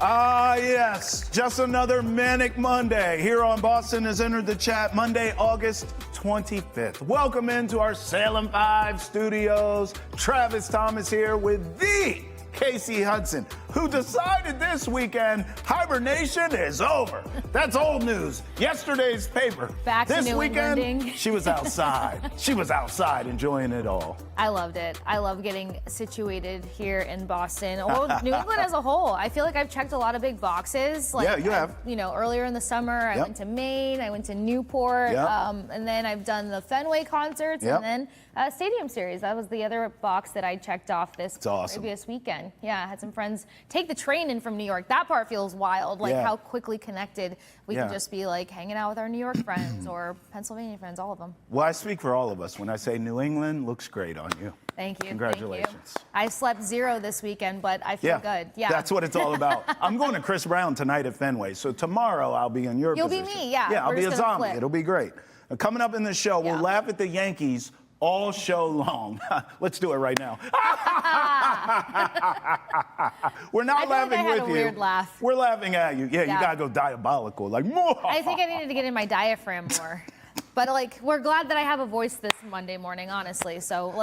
Yes, just another manic Monday here on Boston has entered the chat, Monday, August 25th. Welcome into our Salem 5 studios. Travis Thomas here with the Kasey Hudson, who decided this weekend hibernation is over. That's old news. Yesterday's paper. Back to this New weekend, Englanding. she was outside. She was outside enjoying it all. I loved it. I love getting situated here in Boston. Or New England as a whole. I feel like I've checked a lot of big boxes. Like, Yeah, you have. Earlier in the summer, I went to Maine, I went to Newport, and then I've done the Fenway concerts, and then Stadium Series. That was the other box that I checked off this previous weekend. Yeah, I had some friends take the train in from New York. That part feels wild, like how quickly connected we can just be, like hanging out with our New York friends or Pennsylvania friends, all of them. Well, I speak for all of us when I say New England looks great on you. Thank you. Congratulations. Thank you. I slept 0 this weekend, but I feel good. Yeah. That's what it's all about. I'm going to Chris Brown tonight at Fenway, so tomorrow I'll be in your position. You'll be me, yeah. Yeah, I'll be a zombie. Flip. It'll be great. Coming up in the show, we'll laugh at the Yankees all show long. Let's do it right now. We're not laughing with you. I had a weird laugh. We're laughing at you. Yeah, you gotta go diabolical, like more. I think I needed to get in my diaphragm more. But we're glad that I have a voice this Monday morning, honestly. So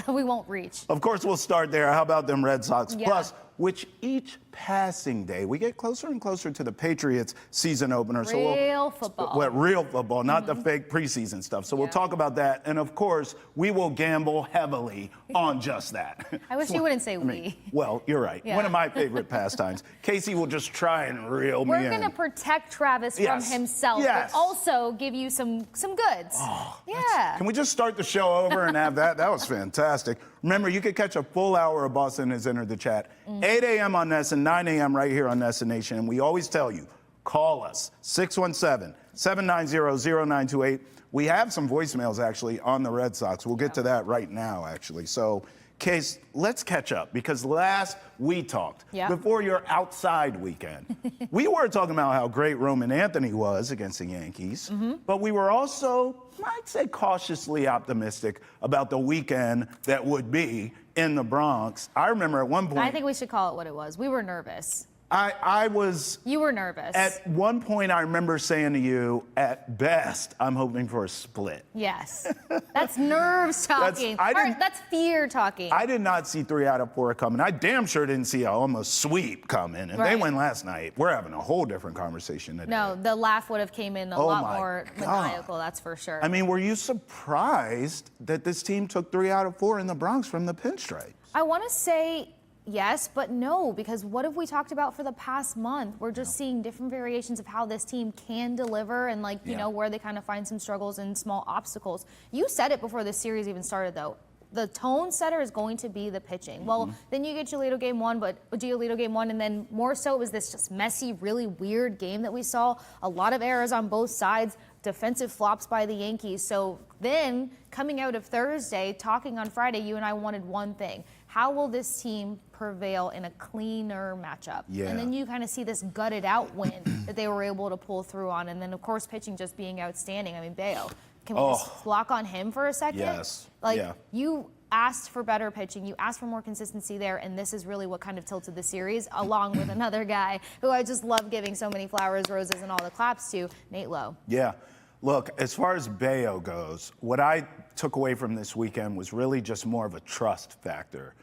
we won't reach. Of course, we'll start there. How about them Red Sox? Yeah. Plus, which each passing day, we get closer and closer to the Patriots season opener. Real football. Well, real football, not the fake preseason stuff. So we'll talk about that. And of course, we will gamble heavily on just that. I wish you wouldn't say we. Well, you're right. Yeah. One of my favorite pastimes. Kasey will just try and reel me in. We're going to protect Travis from himself, but also give you some goods. Oh, yeah. Can we just start the show over and have that? That was fantastic. Remember, you could catch a full hour of Boston has entered the chat. 8 a.m. on Nessa, 9 a.m. right here on Nessa Nation. And we always tell you, call us, 617-790-0928. We have some voicemails, actually, on the Red Sox. We'll get to that right now, actually. So, Case, let's catch up, because last we talked, before your outside weekend, we were talking about how great Roman Anthony was against the Yankees, but we were also, I'd say, cautiously optimistic about the weekend that would be in the Bronx. I remember at one point... I think we should call it what it was. We were nervous. I was... You were nervous. At one point, I remember saying to you, at best, I'm hoping for a split. Yes. That's nerves talking. That's fear talking. I did not see 3 out of 4 coming. I damn sure didn't see an almost sweep coming. And they win last night. We're having a whole different conversation today. No, the laugh would have came in a lot more maniacal, that's for sure. I mean, were you surprised that this team took 3 out of 4 in the Bronx from the pinstripes? I want to say... yes, but no, because what have we talked about for the past month? We're just seeing different variations of how this team can deliver and, you know, where they kind of find some struggles and small obstacles. You said it before this series even started, though. The tone setter is going to be the pitching. Well, then you get Giolito game 1, and then more so it was this just messy, really weird game that we saw. A lot of errors on both sides, defensive flops by the Yankees. So then, coming out of Thursday, talking on Friday, you and I wanted one thing. How will this team prevail in a cleaner matchup? Yeah. And then you kind of see this gutted out win that they were able to pull through on. And then, of course, pitching just being outstanding. I mean, Bayo, can we just lock on him for a second? Yes. You asked for better pitching. You asked for more consistency there. And this is really what kind of tilted the series, along with another guy who I just love giving so many flowers, roses, and all the claps to, Nate Lowe. Yeah. Look, as far as Bayo goes, what I took away from this weekend was really just more of a trust factor.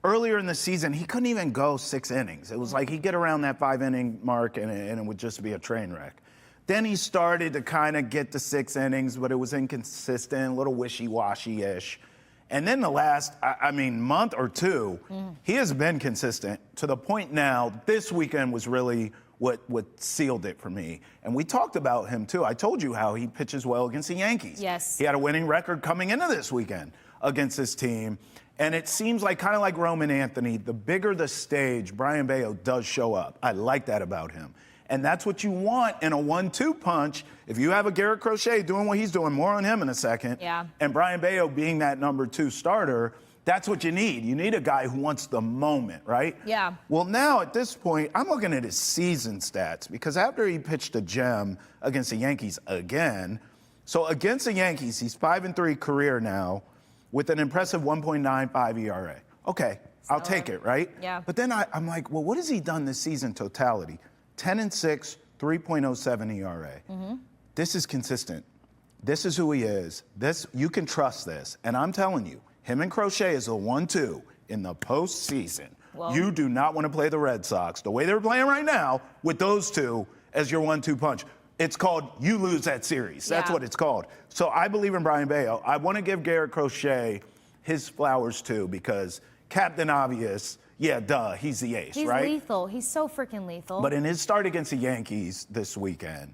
Earlier in the season, he couldn't even go 6 innings. It was like he'd get around that 5-inning mark and it would just be a train wreck. Then he started to kind of get to 6 innings, but it was inconsistent, a little wishy-washy-ish. And then the last, month or two, he has been consistent to the point now, this weekend was really what sealed it for me. And we talked about him, too. I told you how he pitches well against the Yankees. Yes. He had a winning record coming into this weekend against this team. And it seems like, kind of like Roman Anthony, the bigger the stage, Brayan Bello does show up. I like that about him. And that's what you want in a 1-2 punch. If you have a Garrett Crochet doing what he's doing, more on him in a second, and Brayan Bello being that number 2 starter, that's what you need. You need a guy who wants the moment, right? Yeah. Well, now at this point, I'm looking at his season stats, because after he pitched a gem against the Yankees again, so against the Yankees, he's 5-3 career now with an impressive 1.95 ERA. Okay, I'll take it, right? Yeah. But then I'm like, well, what has he done this season totality? 10-6, 3.07 ERA. This is consistent. This is who he is. You can trust this. And I'm telling you, him and Crochet is a 1-2 in the postseason. Well, you do not want to play the Red Sox the way they're playing right now with those two as your 1-2 punch. It's called you lose that series. That's what it's called. So I believe in Brian Bayo. I want to give Garrett Crochet his flowers too, because Captain Obvious, yeah, duh, he's the ace, right? He's lethal. He's so freaking lethal. But in his start against the Yankees this weekend,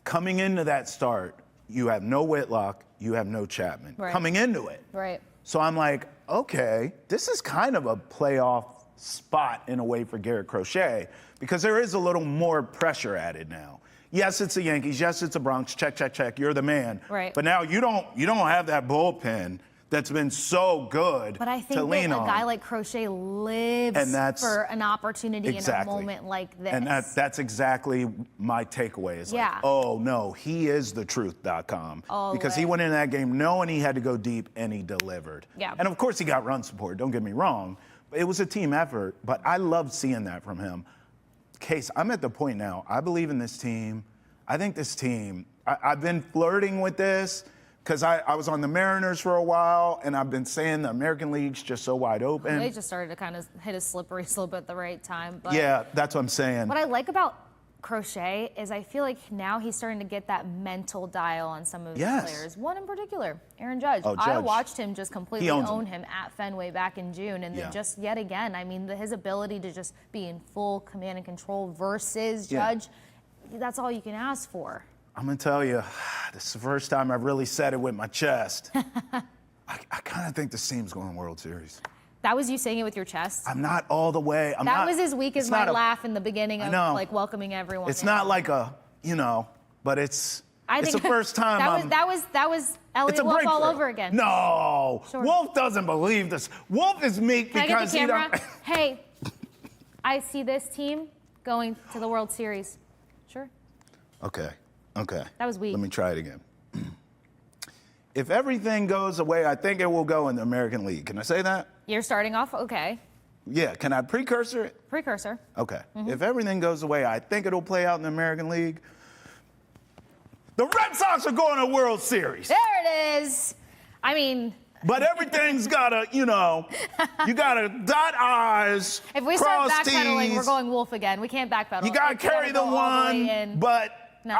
coming into that start, you have no Whitlock, you have no Chapman. Right. Coming into it. Right. So I'm like, okay, this is kind of a playoff spot in a way for Garrett Crochet, because there is a little more pressure added now. Yes, it's the Yankees. Yes, it's the Bronx. Check, check, check. You're the man. Right. But now you don't have that bullpen that's been so good But I think to lean that a on. guy like Crochet lives for an opportunity in a moment like this. And that's exactly my takeaway. Is Yeah. like, oh no, he is the truth.com. All the Because way. he went in that game knowing he had to go deep, and he delivered. Yeah. And of course he got run support, don't get me wrong. But it was a team effort, but I loved seeing that from him. Case, I'm at the point now, I believe in this team. I think this team, I've been flirting with this because I was on the Mariners for a while, and I've been saying the American League's just so wide open. They just started to kind of hit a slippery slope at the right time. But Yeah, that's what I'm saying. what I like about Crochet is I feel like now he's starting to get that mental dial on some of his players. One in particular, Aaron Judge. Oh, I Judge. watched him just completely He owns own him at Fenway back in June, and then just yet again, I mean, his ability to just be in full command and control versus Judge, that's all you can ask for. I'm going to tell you, this is the first time I've really said it with my chest. I kind of think this team's going to World Series. That was you saying it with your chest? I'm not all the way. That was as weak as my laugh in the beginning of like welcoming everyone. It's not like a, but it's the first time that was Elliot Wolf all over again. No, Sure. Wolf doesn't believe this. Wolf is meek Can because I get the camera? he don't. Hey, I see this team going to the World Series. Sure. Okay. That was weak. Let me try it again. If everything goes the way I think it will go in the American League, can I say that? You're starting off okay. Yeah, can I precursor it? Precursor. Okay. If everything goes the way I think it'll play out in the American League, the Red Sox are going to World Series. There it is. I mean, but everything's gotta, you gotta dot I's, if we start cross backpedaling, T's. we're going Wolf again. We can't backpedal. You gotta carry the go all the way one, in. but No.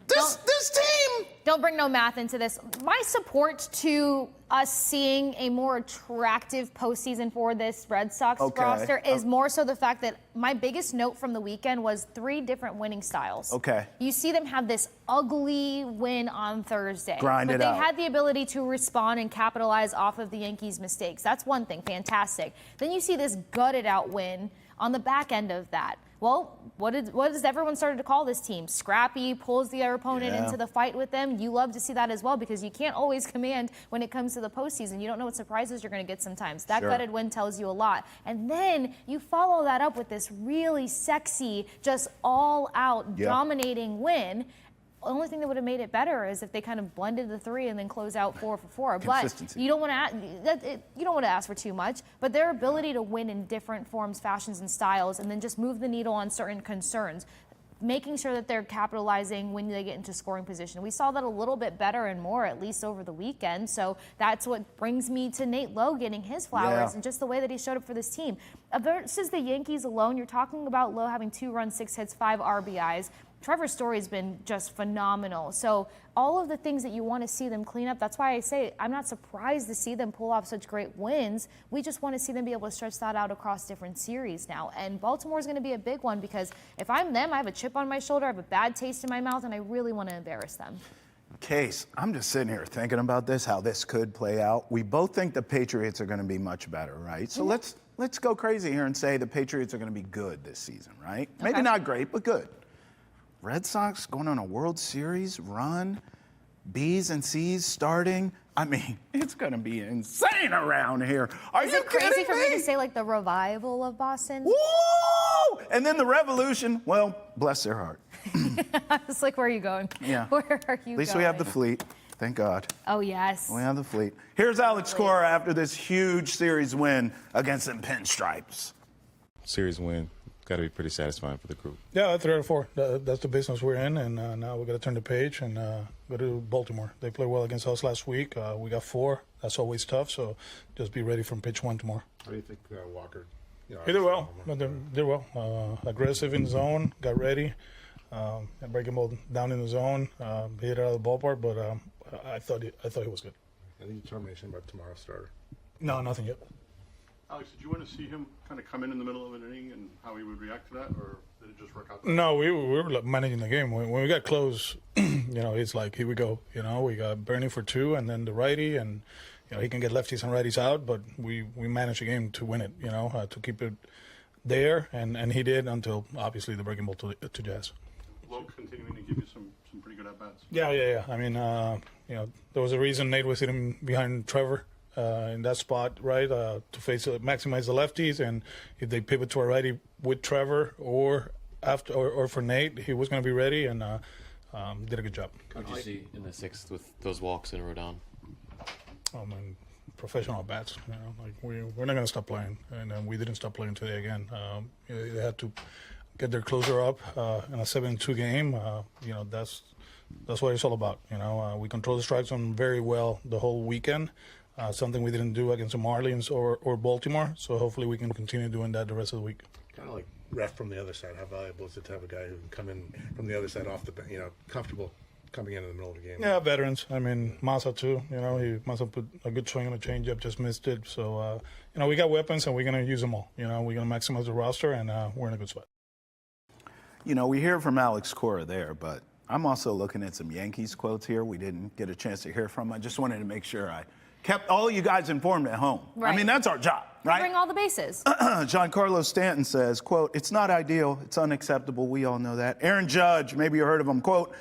this team. Don't bring no math into this. My support to us seeing a more attractive postseason for this Red Sox roster is more so the fact that my biggest note from the weekend was 3 different winning styles. Okay. You see them have this ugly win on Thursday. Grind it But out. they had the ability to respond and capitalize off of the Yankees' mistakes. That's one thing, fantastic. Then you see this gutted out win on the back end of that. Well, what has everyone started to call this team? Scrappy, pulls the other opponent into the fight with them. You love to see that as well because you can't always command when it comes to the postseason. You don't know what surprises you're going to get sometimes. That gutted win tells you a lot. And then you follow that up with this really sexy, just all-out dominating win. The only thing that would have made it better is if they kind of blended the 3 and then close out 4 for 4. But you don't want to ask for too much. But their ability to win in different forms, fashions, and styles, and then just move the needle on certain concerns, making sure that they're capitalizing when they get into scoring position. We saw that a little bit better and more, at least over the weekend. So that's what brings me to Nate Lowe getting his flowers and just the way that he showed up for this team. Versus the Yankees alone, you're talking about Lowe having 2 runs, 6 hits, 5 RBIs. Trevor Story has been just phenomenal. So all of the things that you want to see them clean up, that's why I say I'm not surprised to see them pull off such great wins. We just want to see them be able to stretch that out across different series now. And Baltimore is going to be a big one because if I'm them, I have a chip on my shoulder, I have a bad taste in my mouth, and I really want to embarrass them. Case, I'm just sitting here thinking about this, how this could play out. We both think the Patriots are going to be much better, right? So let's go crazy here and say the Patriots are going to be good this season, right? Okay. Maybe not great, but good. Red Sox going on a World Series run, B's and C's starting. I mean, it's going to be insane around here. Are you kidding Crazy for me to me? say like the revival of Boston? Woo! And then the revolution, well, bless their heart. It's like, where are you going? Yeah. Where are you going? At least we have the fleet. Thank God. Oh, yes. We have the fleet. Here's Alex Cora after this huge series win against the Pinstripes. Series win, got to be pretty satisfying for the group. Yeah, 3 out of 4. That's the business we're in, and now we got to turn the page and go to Baltimore. They played well against us last week. We got 4. That's always tough, so just be ready from pitch 1 tomorrow. How do you think Walker? He did well. Did well. Aggressive in zone, got ready, and breaking ball down in the zone. Hit it out of the ballpark, but I thought he was good. Any determination about tomorrow's starter? No, nothing yet. Alex, did you want to see him kind of come in the middle of an inning and how he would react to that, or did it just work out? No, we were managing the game. When we got close, it's like, here we go. We got Bernie for 2 and then the righty, and he can get lefties and righties out, but we managed the game to win it, to keep it there, and he did until, obviously, the breaking ball to Jazz. Lowe continuing to give you some pretty good at-bats. Yeah. I mean, there was a reason Nate was sitting behind Trevor in that spot, right, to maximize the lefties, and if they pivot to a righty with Trevor or for Nate, he was going to be ready, and did a good job. What did you see in the 6th with those walks in Rodon? I mean, professional bats. We're not going to stop playing, and we didn't stop playing today again. They had to get their closer up in a 7-2 game. That's what it's all about. We control the strike zone very well the whole weekend. Something we didn't do against the Marlins or Baltimore. So hopefully we can continue doing that the rest of the week. Kind of like ref from the other side. How valuable is it to have a guy who can come in from the other side off the bench, comfortable coming in the middle of the game? Yeah, veterans. I mean, Massa too. Massa put a good swing on a changeup, just missed it. So, we got weapons and we're going to use them all. We're going to maximize the roster, and we're in a good spot. We hear from Alex Cora there, but I'm also looking at some Yankees quotes here we didn't get a chance to hear from. I just wanted to make sure I kept all you guys informed at home. Right. I mean, that's our job, right? Bring all the bases. Giancarlo Stanton says, quote, "It's not ideal. It's unacceptable. We all know that." Aaron Judge, maybe you heard of him, quote,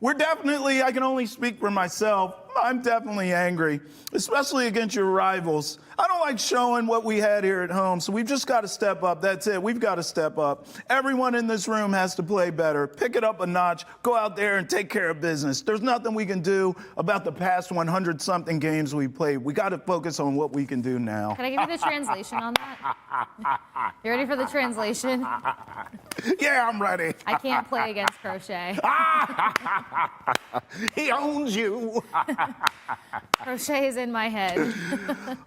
I can only speak for myself. I'm definitely angry, especially against your rivals. I don't like showing what we had here at home, so we've just got to step up. That's it. We've got to step up. Everyone in this room has to play better. Pick it up a notch. Go out there and take care of business. There's nothing we can do about the past 100-something games we played. We got to focus on what we can do now. Can I give you the translation on that? You ready for the translation? Yeah, I'm ready. I can't play against Crochet. He owns you. Crochet is in my head.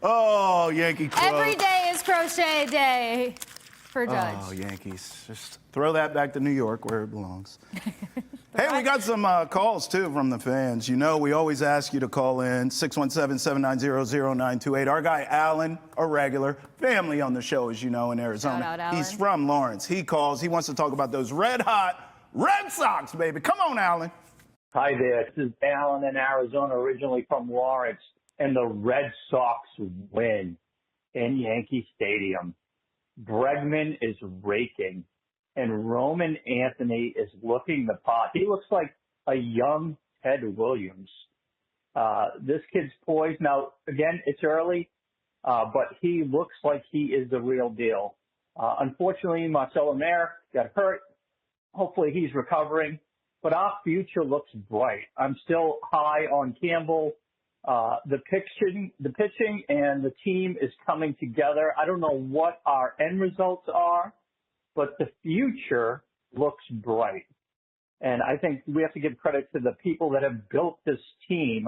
Oh, Yankee quote. Every day is Crochet Day for Judge. Oh, Yankees. Just throw that back to New York where it belongs. Hey, we got some calls, too, from the fans. We always ask you to call in, 617-790-0928. Our guy, Alan, a regular, family on the show, as you know, in Arizona. Shout out, Alan. He's from Lawrence. He calls. He wants to talk about those red-hot Red Sox, baby. Come on, Alan. Hi there. This is Alan in Arizona, originally from Lawrence, and the Red Sox win in Yankee Stadium. Bregman is raking, and Roman Anthony is looking the part. He looks like a young Ted Williams. This kid's poised. Now, again, it's early, but he looks like he is the real deal. Unfortunately, Marcelo Mayer got hurt. Hopefully he's recovering. But our future looks bright. I'm still high on Campbell. The pitching and the team is coming together. I don't know what our end results are, but the future looks bright. And I think we have to give credit to the people that have built this team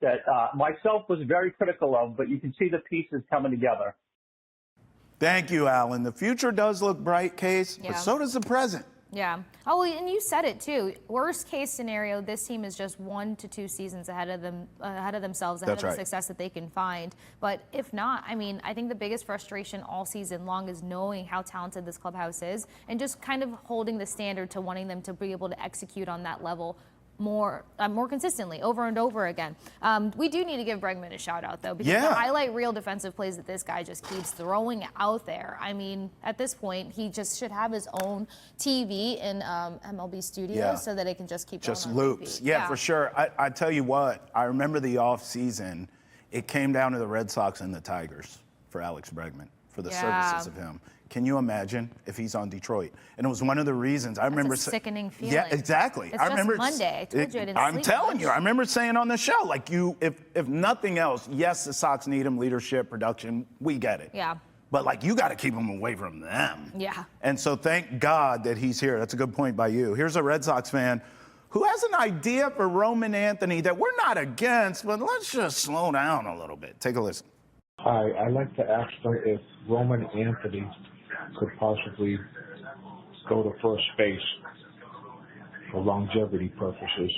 that myself was very critical of, but you can see the pieces coming together. Thank you, Alan. The future does look bright, Case, Yeah. but so does the present. Yeah. Oh, and you said it too. Worst case scenario, this team is just 1 to 2 seasons ahead of themselves, ahead That's of the right. success that they can find. But if not, I think the biggest frustration all season long is knowing how talented this clubhouse is and just kind of holding the standard to wanting them to be able to execute on that level more consistently over and over again. We do need to give Bregman a shout out though, because Yeah. the highlight reel defensive plays that this guy just keeps throwing out there. At this point, he just should have his own TV in MLB Studios Yeah. so that it can just keep Just going on loops. repeat. Yeah, for sure. I tell you what, I remember the off season, it came down to the Red Sox and the Tigers for Alex Bregman. for the Yeah. services of him. Can you imagine if he's on Detroit? And it was one of the reasons I remember. a sickening feeling. Yeah, exactly. It's I just remember Monday. I told you I didn't I'm sleep telling much. you. I remember saying on the show, like if nothing else, yes, the Sox need him, leadership, production. We get it. Yeah. But like you got to keep him away from them. Yeah. And so thank God that he's here. That's a good point by you. Here's a Red Sox fan who has an idea for Roman Anthony that we're not against, but let's just slow down a little bit. Take a listen. Hi, I'd like to ask them if Roman Anthony could possibly go to first base for longevity purposes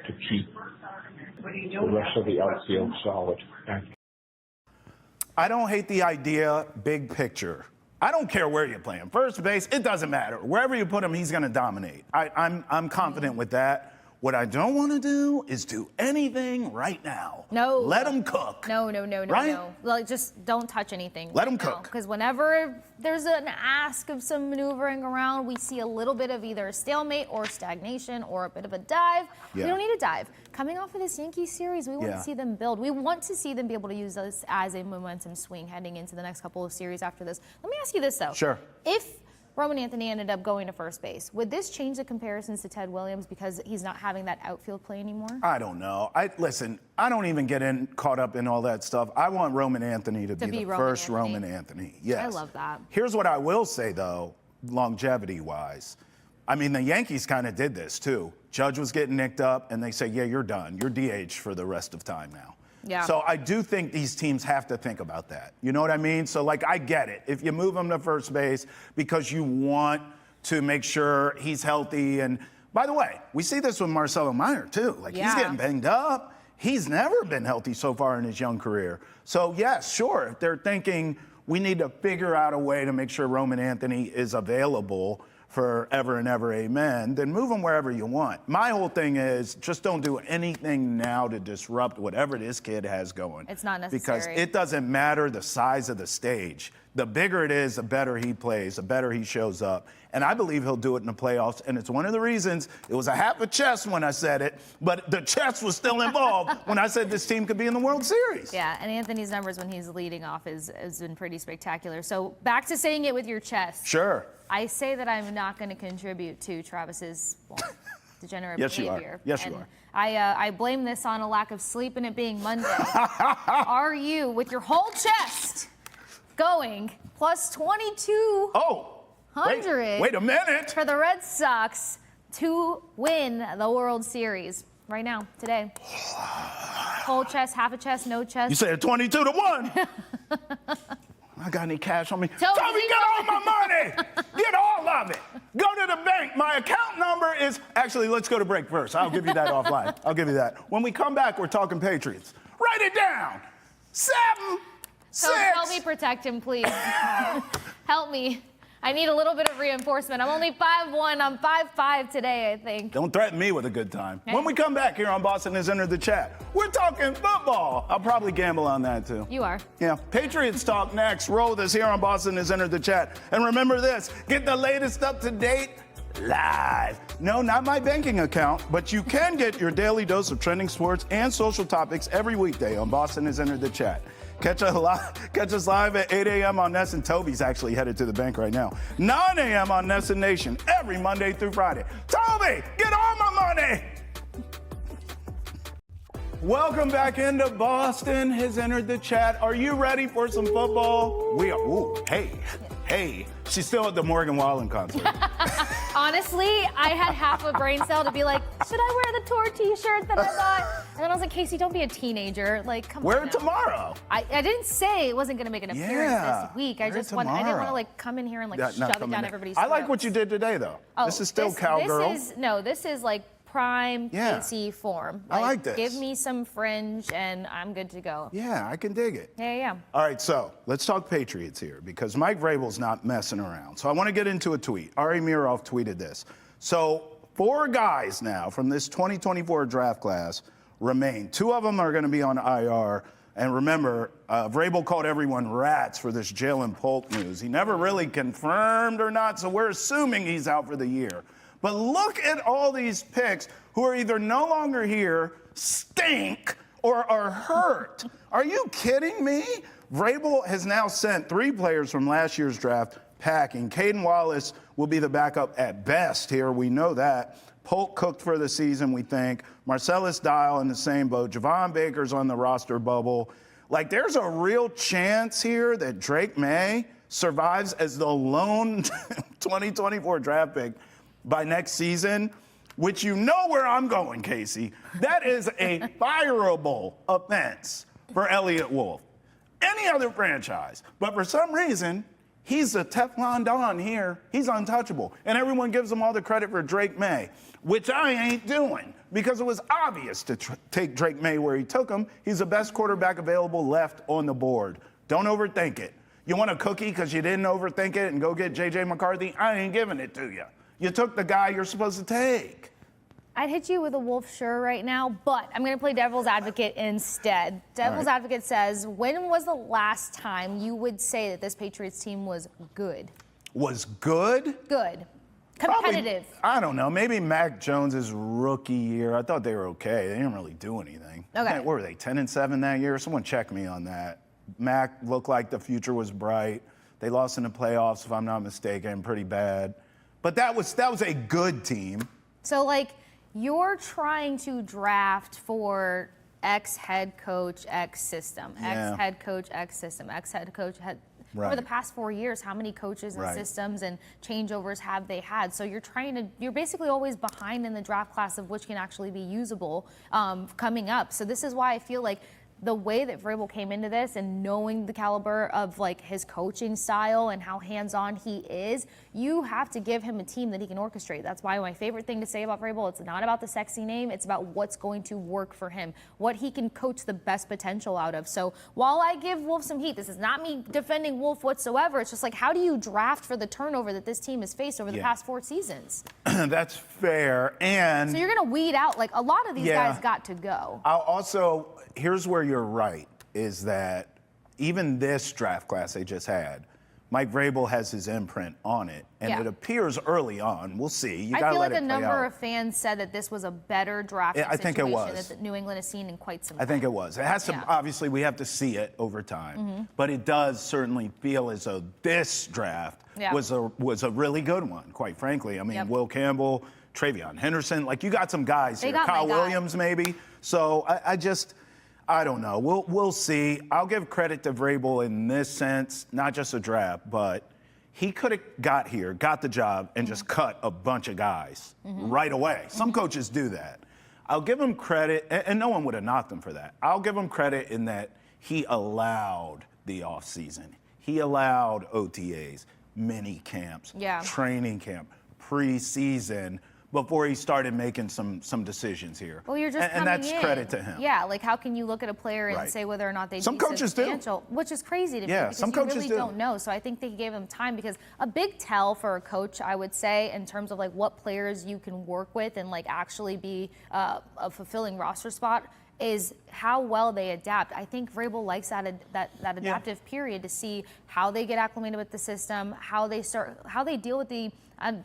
to keep the rest of the outfield solid. Thank you. I don't hate the idea, big picture. I don't care where you play him. First base, it doesn't matter. Wherever you put him, he's going to dominate. I'm confident with that. What I don't want to do is do anything right now. No. Let him cook. No. Right? No. Like, just don't touch anything. Let him cook. Because whenever there's an ask of some maneuvering around, we see a little bit of either a stalemate or stagnation or a bit of a dive. Yeah. We don't need a dive. Coming off of this Yankees series, we want Yeah. to see them build. We want to see them be able to use this as a momentum swing heading into the next couple of series after this. Let me ask you this, though. Sure. If Roman Anthony ended up going to first base, would this change the comparisons to Ted Williams because he's not having that outfield play anymore? I don't know. Listen, I don't even get caught up in all that stuff. I want Roman Anthony to be the Roman first Anthony. Roman Anthony. Yes. I love that. Here's what I will say, though, longevity-wise. I mean, the Yankees kind of did this, too. Judge was getting nicked up, and they say, yeah, you're done. You're DH for the rest of time now. Yeah. So I do think these teams have to think about that. You know what I mean? So, like, I get it. If you move him to first base because you want to make sure he's healthy. And, by the way, we see this with Marcelo Meyer, too. Like, he's Yeah. getting banged up. He's never been healthy so far in his young career. So, yes, sure, if they're thinking we need to figure out a way to make sure Roman Anthony is available forever and ever, amen, then move him wherever you want. My whole thing is just don't do anything now to disrupt whatever this kid has going. It's not necessary. Because it doesn't matter the size of the stage. The bigger it is, the better he plays, the better he shows up. And I believe he'll do it in the playoffs. And it's one of the reasons it was a half a chest when I said it, but the chest was still involved when I said this team could be in the World Series. Yeah, and Anthony's numbers when he's leading off has been pretty spectacular. So back to saying it with your chest. Sure. I say that I'm not going to contribute to Travis's degenerate Yes, you are. behavior. Yes, you And are. I blame this on a lack of sleep and it being Monday. Are you, with your whole chest, going plus 22? Oh, 100 wait a minute. for the Red Sox to win the World Series right now, today. Whole chest, half a chest, no chest. You said 22-1. I got any cash on me? Toby, Toby, get all my money. Get all of it. Go to the bank. My account number is... Actually, let's go to break first. I'll give you that offline. I'll give you that. When we come back, we're talking Patriots. Write it down. 7, 6. Help me protect him, please. Help me. I need a little bit of reinforcement. I'm only 5'1". I'm 5'5" today, I think. Don't threaten me with a good time. When we come back here on Boston Has Entered the Chat, we're talking football. I'll probably gamble on that, too. You are. Yeah. Patriots talk next. Roll with us here on Boston Has Entered the Chat. And remember this, get the latest up-to-date live. No, not my banking account, but you can get your daily dose of trending sports and social topics every weekday on Boston Has Entered the Chat. Catch us live at 8 a.m. on Ness, and Toby's actually headed to the bank right now. 9 a.m. on Ness and Nation every Monday through Friday. Toby, get all my money! Welcome back into Boston Has Entered the Chat. Are you ready for some football? We are. Ooh, hey. She's still at the Morgan Wallen concert. Honestly, I had half a brain cell to be like, should I wear the tour t-shirt that I bought? And then I was like, Casey, don't be a teenager. Like, come Wear on it now. tomorrow. I didn't say it wasn't going to make an appearance Yeah, this week. I wear it just I didn't want tomorrow. to like come in here and like Yeah, no, shove it come down in. everybody's I like throats. what you did today, though. Oh, this is still cowgirl. This is like prime Yeah. Casey form. I like this. Give me some fringe and I'm good to go. Yeah, I can dig it. Yeah. All right, so let's talk Patriots here because Mike Vrabel's not messing around. So I want to get into a tweet. Ari Miroff tweeted this. So 4 guys now from this 2024 draft class remain. 2 of them are going to be on IR. And remember, Vrabel called everyone rats for this Jalen Polk news. He never really confirmed or not, so we're assuming he's out for the year. But look at all these picks who are either no longer here, stink, or are hurt. Are you kidding me? Vrabel has now sent 3 players from last year's draft packing. Caden Wallace will be the backup at best here. We know that. Polk cooked for the season, we think. Marcellus Dial in the same boat. Javon Baker's on the roster bubble. Like, there's a real chance here that Drake May survives as the lone 2024 draft pick by next season, which you know where I'm going, Casey. That is a fireable offense for Elliott Wolf. Any other franchise. But for some reason, he's the Teflon Don here. He's untouchable. And everyone gives him all the credit for Drake May, which I ain't doing because it was obvious to take Drake May where he took him. He's the best quarterback available left on the board. Don't overthink it. You want a cookie because you didn't overthink it and go get J.J. McCarthy? I ain't giving it to you. You took the guy you're supposed to take. I'd hit you with a Wolf sure right now, but I'm going to play devil's advocate instead. Devil's advocate says, when was the last time you would say that this Patriots team was good? Was good? Good. Competitive. Probably, I don't know. Maybe Mac Jones's rookie year. I thought they were okay. They didn't really do anything. Okay. What were they, 10-7 that year? Someone check me on that. Mac looked like the future was bright. They lost in the playoffs, if I'm not mistaken, pretty bad. But that was a good team. So, like, you're trying to draft for X head coach, X system, X head coach, X system, X head coach, Right. Over the past 4 years, how many coaches and systems and changeovers have they had? So you're basically always behind in the draft class of which can actually be usable coming up. So this is why I feel like the way that Vrabel came into this and knowing the caliber of like his coaching style and how hands-on he is, you have to give him a team that he can orchestrate. That's why my favorite thing to say about Vrabel, it's not about the sexy name, it's about what's going to work for him, what he can coach the best potential out of. So while I give Wolf some heat, this is not me defending Wolf whatsoever. It's just like, how do you draft for the turnover that this team has faced over the past 4 seasons? That's fair. And so you're going to weed out, like a lot of these guys got to go. I'll also, here's where you're right, is that even this draft class they just had, Mike Vrabel has his imprint on it, and it appears early on. We'll see. You I feel let like it a play number out. of fans said that this was a better draft situation that New England has seen in quite some time. I think it was. It has to, obviously, we have to see it over time, but it does certainly feel as though this draft was a really good one, quite frankly. I mean, Will Campbell, Travion Henderson, like you got some guys here. Kyle Williams, maybe. So I don't know. We'll see. I'll give credit to Vrabel in this sense, not just a draft, but he could have got here, got the job, and just cut a bunch of guys right away. Some coaches do that. I'll give him credit, and no one would have knocked him for that. I'll give him credit in that he allowed the offseason. He allowed OTAs, mini camps, training camp, preseason, before he started making some decisions here. Well, you're just and that's credit to him. Yeah, like how can you look at a player and say whether or not they some coaches substantial, which is crazy to me because some you coaches really don't know. So I think they gave him time because a big tell for a coach, I would say, in terms of like what players you can work with and like actually be a fulfilling roster spot is how well they adapt. I think Vrabel likes that adaptive period to see how they get acclimated with the system, how they deal with the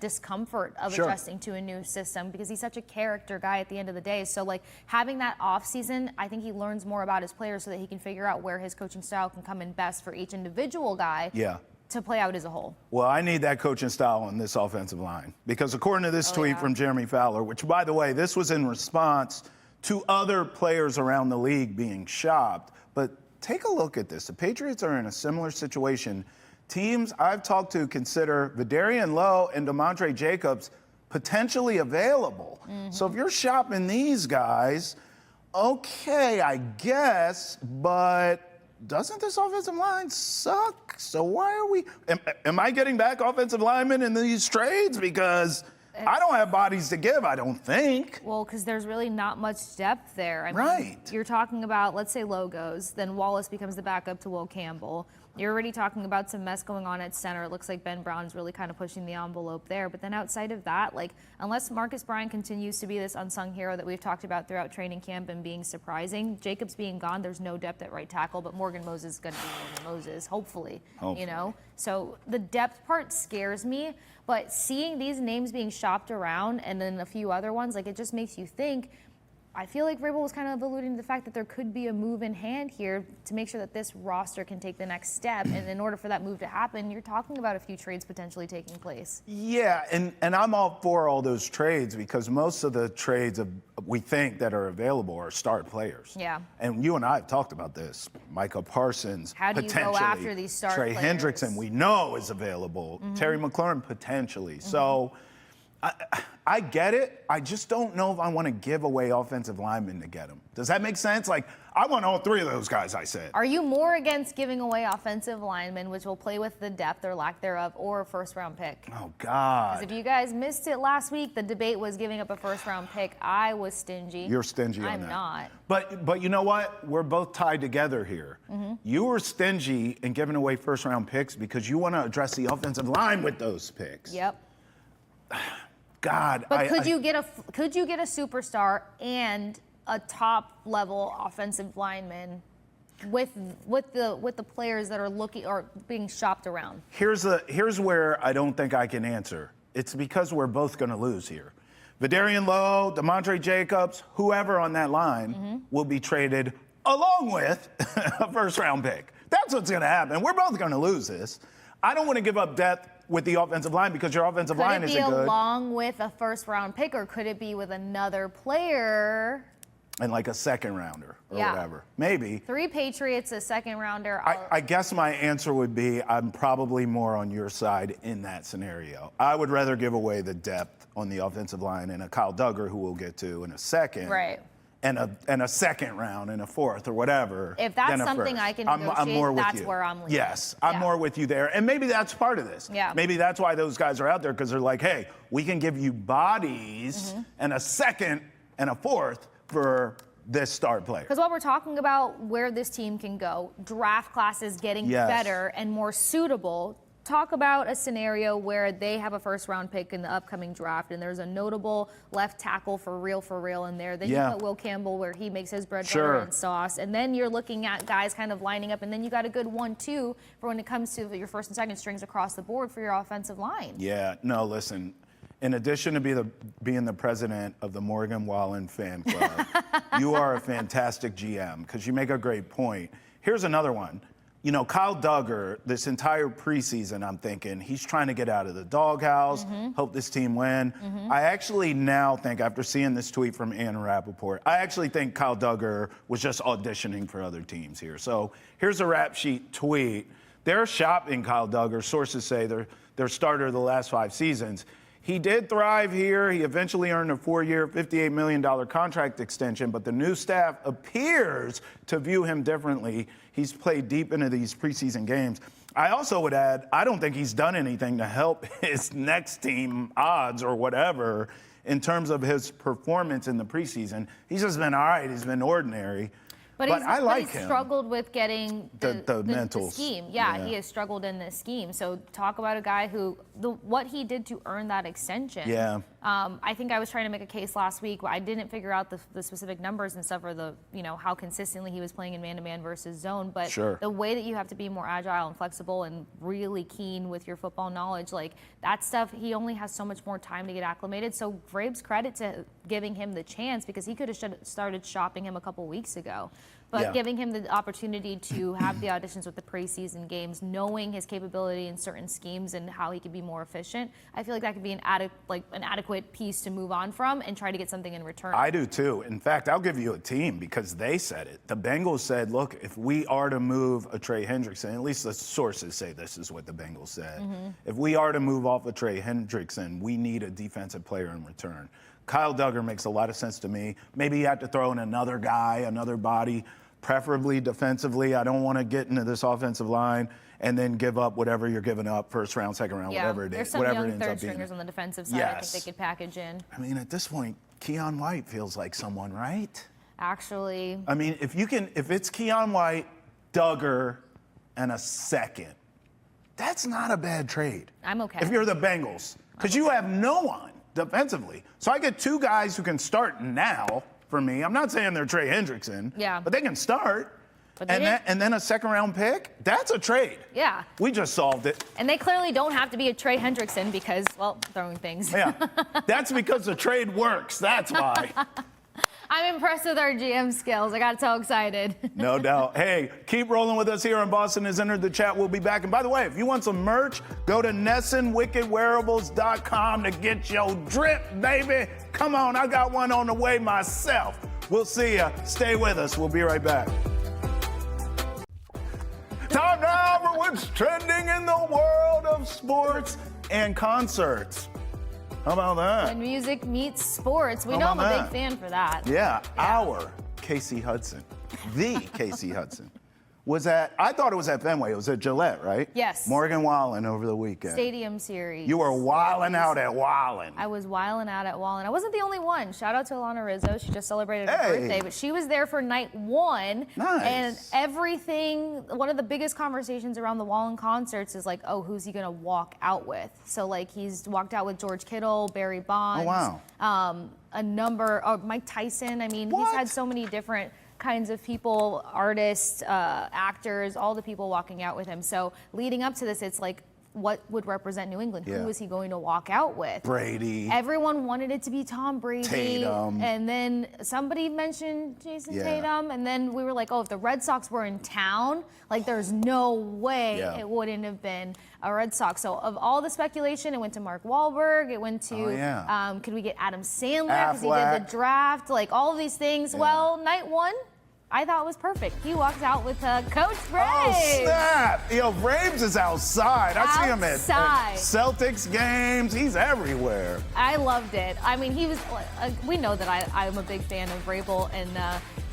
discomfort of adjusting to a new system because he's such a character guy at the end of the day. So like having that off season, I think he learns more about his players so that he can figure out where his coaching style can come in best for each individual guy to play out as a whole. Well, I need that coaching style on this offensive line because according to this tweet from Jeremy Fowler, which by the way, this was in response to other players around the league being shopped. But take a look at this. The Patriots are in a similar situation. Teams I've talked to consider Vidarian Lowe and DeMontre Jacobs potentially available. So if you're shopping these guys, okay, I guess, but doesn't this offensive line suck? So why are we, am I getting back offensive linemen in these trades? Because I don't have bodies to give, I don't think. Well, because there's really not much depth there. I mean, you're talking about, let's say logos, then Wallace becomes the backup to Will Campbell. You're already talking about some mess going on at center. It looks like Ben Brown's really kind of pushing the envelope there. But then outside of that, like, unless Marcus Bryant continues to be this unsung hero that we've talked about throughout training camp and being surprising, Jacobs being gone, there's no depth at right tackle, but Morgan Moses is going to be Morgan Moses, hopefully, you know? So the depth part scares me, but seeing these names being shopped around and then a few other ones, like, it just makes you think, I feel like Vrabel was kind of alluding to the fact that there could be a move in hand here to make sure that this roster can take the next step. And in order for that move to happen, you're talking about a few trades potentially taking place. Yeah, and I'm all for all those trades because most of the trades we think that are available are star players. Yeah. And you and I have talked about this. Micah Parsons, How do you go after these star Trey players? Hendrickson, we know is available. Terry McLaurin, potentially. So I get it. I just don't know if I want to give away offensive linemen to get them. Does that make sense? Like, I want all three of those guys, I said. Are you more against giving away offensive linemen, which will play with the depth or lack thereof, or a first-round pick? Oh, God. Because if you guys missed it last week, the debate was giving up a first-round pick. I was stingy. You're stingy on that. I'm not. But you know what? We're both tied together here. You were stingy in giving away first-round picks because you want to address the offensive line with those picks. Yep. God, But could you get a superstar and a top-level offensive lineman with the players that are looking or being shopped around? Here's where I don't think I can answer. It's because we're both going to lose here. Vidarian Lowe, DeMontre Jacobs, whoever on that line will be traded along with a first-round pick. That's what's going to happen. We're both going to lose this. I don't want to give up depth with the offensive line because your offensive line isn't good. Could it be along with a first-round pick, or could it be with another player? And like a second rounder or whatever. Maybe. 3 Patriots, a second rounder. I guess my answer would be I'm probably more on your side in that scenario. I would rather give away the depth on the offensive line and a Kyle Duggar, who we'll get to in a second. Right. And a second round and a fourth or whatever. If that's than a something first. I can I'm negotiate, more with that's you. where I'm leaning. Yes, I'm more with you there. And maybe that's part of this. Yeah. Maybe that's why those guys are out there, because they're like, hey, we can give you bodies and a second and a fourth for this star player. Because what we're talking about, where this team can go, draft classes getting better and more suitable. Talk about a scenario where they have a first-round pick in the upcoming draft, and there's a notable left tackle for real in there. Then you put Will Campbell where he makes his bread, butter, and sauce. And then you're looking at guys kind of lining up, and then you got a good 1-2 for when it comes to your first and second strings across the board for your offensive line. Yeah, no, listen. In addition to being the president of the Morgan Wallen fan club, you are a fantastic GM because you make a great point. Here's another one. You know, Kyle Duggar, this entire preseason, I'm thinking, he's trying to get out of the doghouse, hope this team win. I actually now think, after seeing this tweet from Ann Rappaport, I actually think Kyle Duggar was just auditioning for other teams here. So here's a rap sheet tweet. They're shopping Kyle Duggar. Sources say their starter of the last 5 seasons. He did thrive here. He eventually earned a 4-year, $58 million contract extension, but the new staff appears to view him differently. He's played deep into these preseason games. I also would add, I don't think he's done anything to help his next team odds or whatever in terms of his performance in the preseason. He's just been all right. He's been ordinary. But I like him. He's struggled with getting the mental scheme. Yeah, he has struggled in this scheme. So talk about a guy who, what he did to earn that extension. Yeah. I think I was trying to make a case last week. I didn't figure out the specific numbers and stuff, or how consistently he was playing in man-to-man versus zone. But the way that you have to be more agile and flexible and really keen with your football knowledge, like that stuff, he only has so much more time to get acclimated. So Vrabel's credit to giving him the chance, because he could have started shopping him a couple weeks ago. But giving him the opportunity to have the auditions with the preseason games, knowing his capability in certain schemes and how he could be more efficient, I feel like that could be an adequate piece to move on from and try to get something in return. I do too. In fact, I'll give you a team because they said it. The Bengals said, look, if we are to move a Trey Hendrickson, at least the sources say this is what the Bengals said. If we are to move off of Trey Hendrickson, we need a defensive player in return. Kyle Duggar makes a lot of sense to me. Maybe you have to throw in another guy, another body, preferably defensively. I don't want to get into this offensive line and then give up whatever you're giving up, first round, second round, whatever it is. There's some young third stringers on the defensive side I think they could package in. I mean, at this point, Keon White feels like someone, right? Actually. I mean, if it's Keon White, Duggar, and a second, that's not a bad trade. I'm okay. If you're the Bengals, because you have no one defensively. So I get 2 guys who can start now for me. I'm not saying they're Trey Hendrickson, but they can start. And then a second round pick, that's a trade. Yeah. We just solved it. And they clearly don't have to be a Trey Hendrickson because, well, throwing things. Yeah. That's because the trade works. That's why. I'm impressed with our GM skills. I got so excited. No doubt. Hey, keep rolling with us here on Boston Has Entered the Chat. We'll be back. And by the way, if you want some merch, go to NessonWickedWearables.com to get your drip, baby. Come on, I got one on the way myself. We'll see ya. Stay with us. We'll be right back. Time now for what's trending in the world of sports and concerts. How about that? When music meets sports, we How know I'm about a that? big fan for that. Yeah, our Kasey Hudson, the Kasey Hudson, was at, I thought it was at Fenway. It was at Gillette, right? Yes. Morgan Wallen over the weekend. Stadium Series. You were wilding out at Wallen. I was wilding out at Wallen. I wasn't the only one. Shout out to Alana Rizzo. She just celebrated her Hey. birthday, but she was there for night one. Nice. And everything, one of the biggest conversations around the Wallen concerts is like, oh, who's he going to walk out with? So, like, he's walked out with George Kittle, Barry Bonds. Oh, wow. A number, Mike Tyson. I mean, What? he's had so many different kinds of people, artists, actors, all the people walking out with him. So leading up to this, it's like, what would represent New England? Yeah. Who is he going to walk out with? Brady. Everyone wanted it to be Tom Brady. Tatum. And then somebody mentioned Jason Yeah. Tatum. And then we were like, oh, if the Red Sox were in town, like there's no way Yeah. it wouldn't have been a Red Sox. So of all the speculation, it went to Mark Wahlberg. It went to, Oh, yeah. could we get Adam Sandler because he did Affleck. the draft? Like all of these things. Yeah. Well, night one, I thought was perfect. He walked out with Coach Braves. Oh, snap. Yo, Braves is outside. I see him at Outside. Celtics games. He's everywhere. I loved it. I mean, he was. We know that I'm a big fan of Vrabel and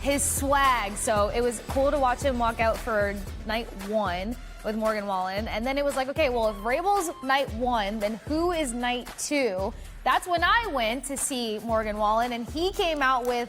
his swag. So it was cool to watch him walk out for night one with Morgan Wallen. And then it was like, okay, well, if Vrabel's night one, then who is night two? That's when I went to see Morgan Wallen, and he came out with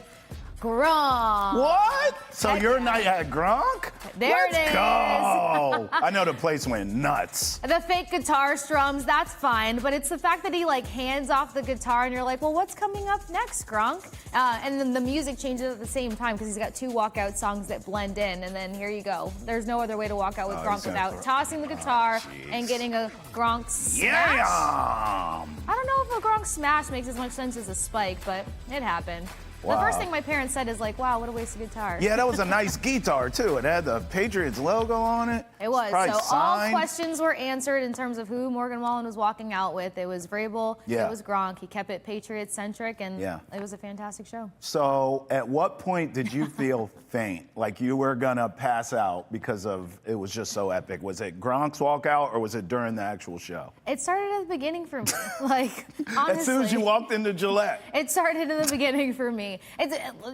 Gronk. What? So Heck your yeah. night had Gronk? There it Let's is. go. I know the place went nuts. The fake guitar strums, that's fine, but it's the fact that he like hands off the guitar and you're like, well, what's coming up next, Gronk? And then the music changes at the same time because he's got two walkout songs that blend in, and then here you go. There's no other way to walk out with Oh, Gronk he's gonna without throw- tossing the guitar jeez. and getting a Gronk smash. Yeah. I don't know if a Gronk smash makes as much sense as a spike, but it happened. Wow. The first thing my parents said is like, wow, what a waste of guitar. Yeah, that was a nice guitar, too. It had the Patriots logo on it. It was. Probably So all signed. questions were answered in terms of who Morgan Wallen was walking out with. It was Vrabel. Yeah. It was Gronk. He kept it Patriots-centric, and Yeah. it was a fantastic show. So at what point did you feel faint? Like you were going to pass out because of it was just so epic? Was it Gronk's walkout or was it during the actual show? It started at the beginning for me. Like, honestly. As soon as you walked into Gillette. It started in the beginning for me.